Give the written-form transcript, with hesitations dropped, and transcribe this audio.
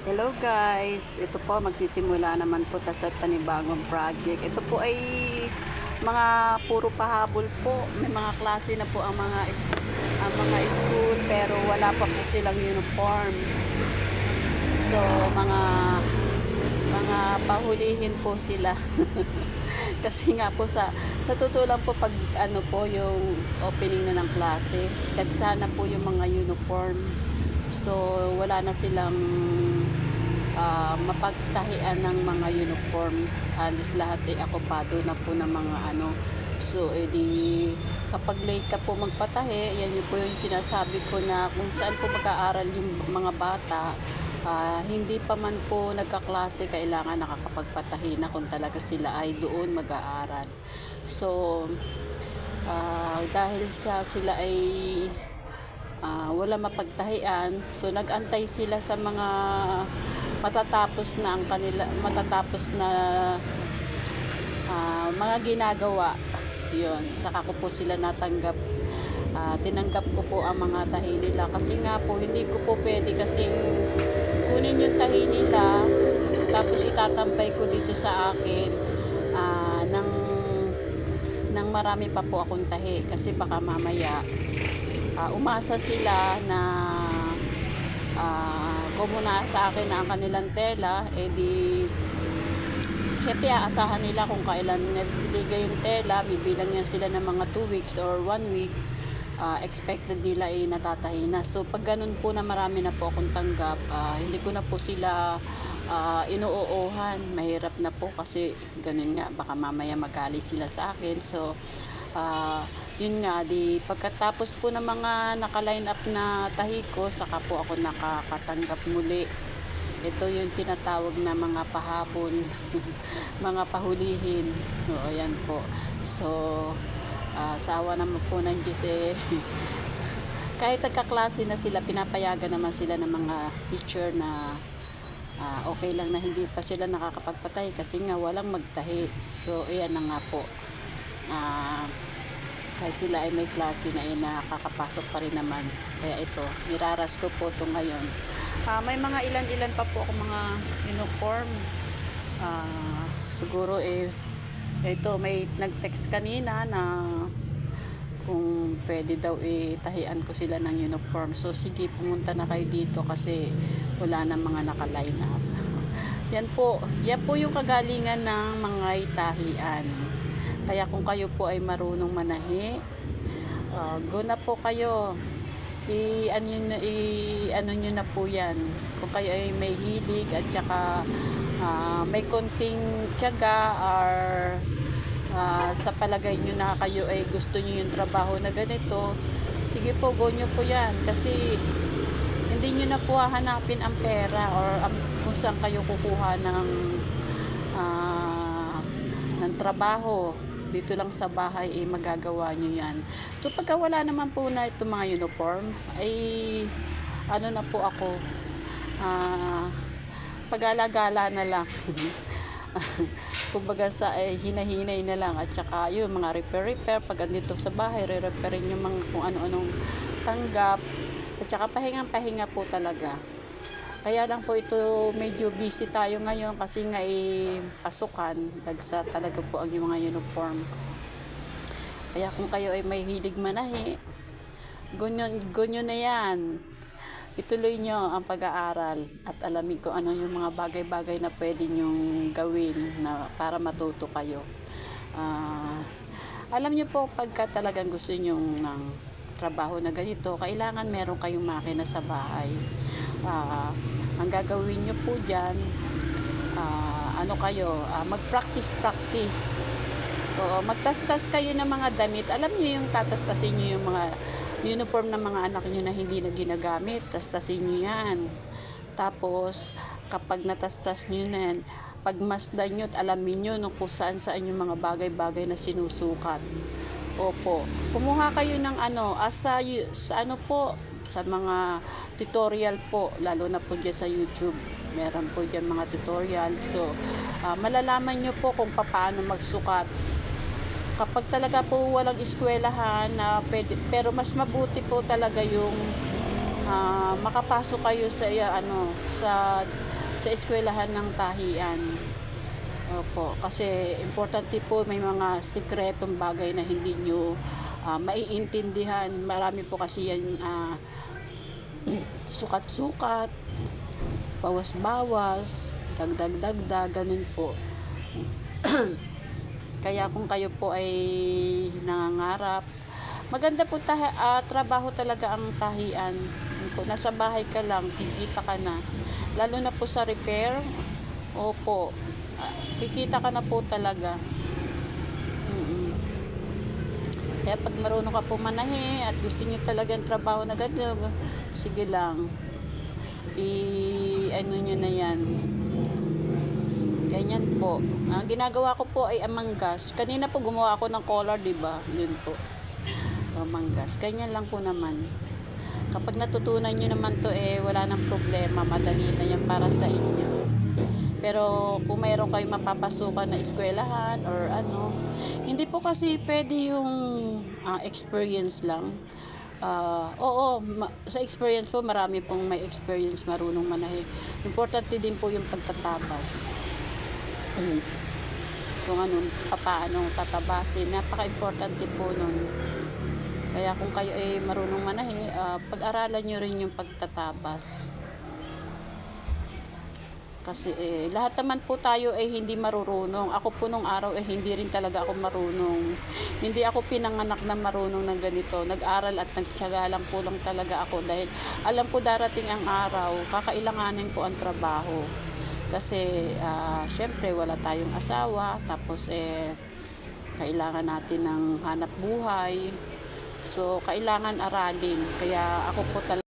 Hello guys, ito po magsisimula naman po tayo sa panibagong project. Ito po ay mga puro pahabol po. May mga klase na po ang mga school pero wala pa po silang uniform. So mga pahulihin po sila. Kasi nga po sa totoo lang po pag ano po yung opening na ng klase, sana po yung mga uniform. So wala na silang mapagtahian ng mga uniform. Halos lahat ay akopado na po ng mga ano. So edi kapag late ka po magpatahi, yan yung po yung sinasabi ko na kung saan po mag-aaral yung mga bata, hindi pa man po nagkaklase, kailangan nakakapagpatahi na kung talaga sila ay doon mag-aaral. So dahil sila ay wala mapagtahian, so nagantay sila sa mga matatapos na mga ginagawa. Yun, saka ko po sila tinanggap ko po ang mga tahi nila kasi nga po hindi ko po pwede kasi kunin yung tahi nila tapos itatambay ko dito sa akin nang marami pa po akong tahi kasi baka mamaya umasa sila na kumuna sa akin na ang kanilang tela, edi syempre aasahan nila kung kailan nabibigay yung tela, bibilang yan sila ng mga 2 weeks or 1 week, expected nila ay natatahi na. So pag ganun po na marami na po akong tanggap, hindi ko na po sila inuuuhan, mahirap na po kasi ganun nga, baka mamaya magalit sila sa akin. So yun nga, di pagkatapos po ng mga naka-line up na tahi ko, saka po ako nakakatanggap muli. Ito yung tinatawag na mga pahabol, mga pahulihin. So, ayan po. So, sawa naman po ng Diyos kahit nagkaklase na sila, pinapayagan naman sila ng mga teacher na okay lang na hindi pa sila nakakapagpatay kasi nga walang magtahi. So, ayan na nga po. Kahit sila ay may klase na nakakapasok pa rin naman. Kaya ito, niraras ko po ito ngayon. May mga ilan-ilan pa po ako mga uniform. Siguro ito may nag-text kanina na kung pwede daw tahian ko sila ng uniform. So sige, pumunta na kayo dito kasi wala na mga naka-line up. Yan po yung kagalingan ng mga tahian. Kaya kung kayo po ay marunong manahi, go na po kayo. Ano nyo na po yan. Kung kayo ay may hilig at saka may konting tiyaga or sa palagay nyo na kayo ay gusto nyo yung trabaho na ganito, sige po, go nyo po yan. Kasi hindi nyo na po hahanapin ang pera or kung saan kayo kukuha ng trabaho. Dito lang sa bahay magagawa nyo yan. So pagka wala naman po na itong mga uniform, ay ano na po ako, pag-alagala na lang. Kumbaga hinahinay na lang at saka yung mga repair pag andito sa bahay, re-repairin yung mga kung ano-anong tanggap at saka pahinga po talaga. Kaya lang po ito medyo busy tayo ngayon kasi nga pasukan, dagsa talaga po ang mga uniform. Kaya kung kayo ay may hilig manahi, gonyo na yan. Ituloy nyo ang pag-aaral at alamin ko ano yung mga bagay-bagay na pwede nyong gawin na para matuto kayo. Alam nyo po pagka talagang gusto nyo ng trabaho na ganito, kailangan meron kayong makina sa bahay. Ang gagawin nyo po dyan, mag-practice. Oo, magtastas kayo ng mga damit. Alam nyo yung tatastasin nyo yung mga uniform ng mga anak nyo na hindi na ginagamit. Tastasin nyo yan. Tapos, kapag natastas nyo na yan, pagmasdan nyo at alamin nyo kung saan yung mga bagay-bagay na sinusukat. Opo. Kumuha kayo ng sa sa mga tutorial po, lalo na po dyan sa YouTube. Meron po dyan mga tutorial. So, malalaman nyo po kung paano magsukat. Kapag talaga po walang eskwelahan, pero mas mabuti po talaga yung makapasok kayo sa sa eskwelahan ng tahian. Opo, kasi importante po may mga sikretong bagay na hindi nyo maiintindihan. Marami po kasi yan sukat-sukat, bawas-bawas, dagdag-dagdag, ganun po. Kaya kung kayo po ay nangangarap, maganda po trabaho talaga ang tahian. Yun po, nasa bahay ka lang, kikita ka na. Lalo na po sa repair, opo, kikita ka na po talaga. Kaya pag marunong ka po manahe at gusto niyo talagang trabaho na ganyan, sige lang. Ano nyo na yan. Ganyan po. Ang ginagawa ko po ay amanggas. Kanina po gumawa ako ng collar, di ba? Yun po. Amanggas. Ganyan lang po naman. Kapag natutunan nyo naman to wala nang problema. Madali na yan para sa inyo. Pero kung mayroon kayong mapapasukan na eskwelahan or ano, hindi po kasi pwede yung experience lang. Oo, sa experience po, marami pong may experience marunong manahe. Importante din po yung pagtatabas. Kung paano tatabasin, napaka-importante po nun. Kaya kung kayo ay marunong manahe, pag-aralan nyo rin yung pagtatabas. Kasi lahat naman po tayo ay hindi marurunong. Ako po nung araw hindi rin talaga ako marunong. Hindi ako pinanganak na marunong ng ganito. Nag-aral at nagtiyaga lang po lang talaga ako dahil alam ko darating ang araw, kakailanganin ko ang trabaho. Kasi syempre wala tayong asawa, tapos kailangan natin ng hanap buhay. So kailangan aralin. Kaya ako po talaga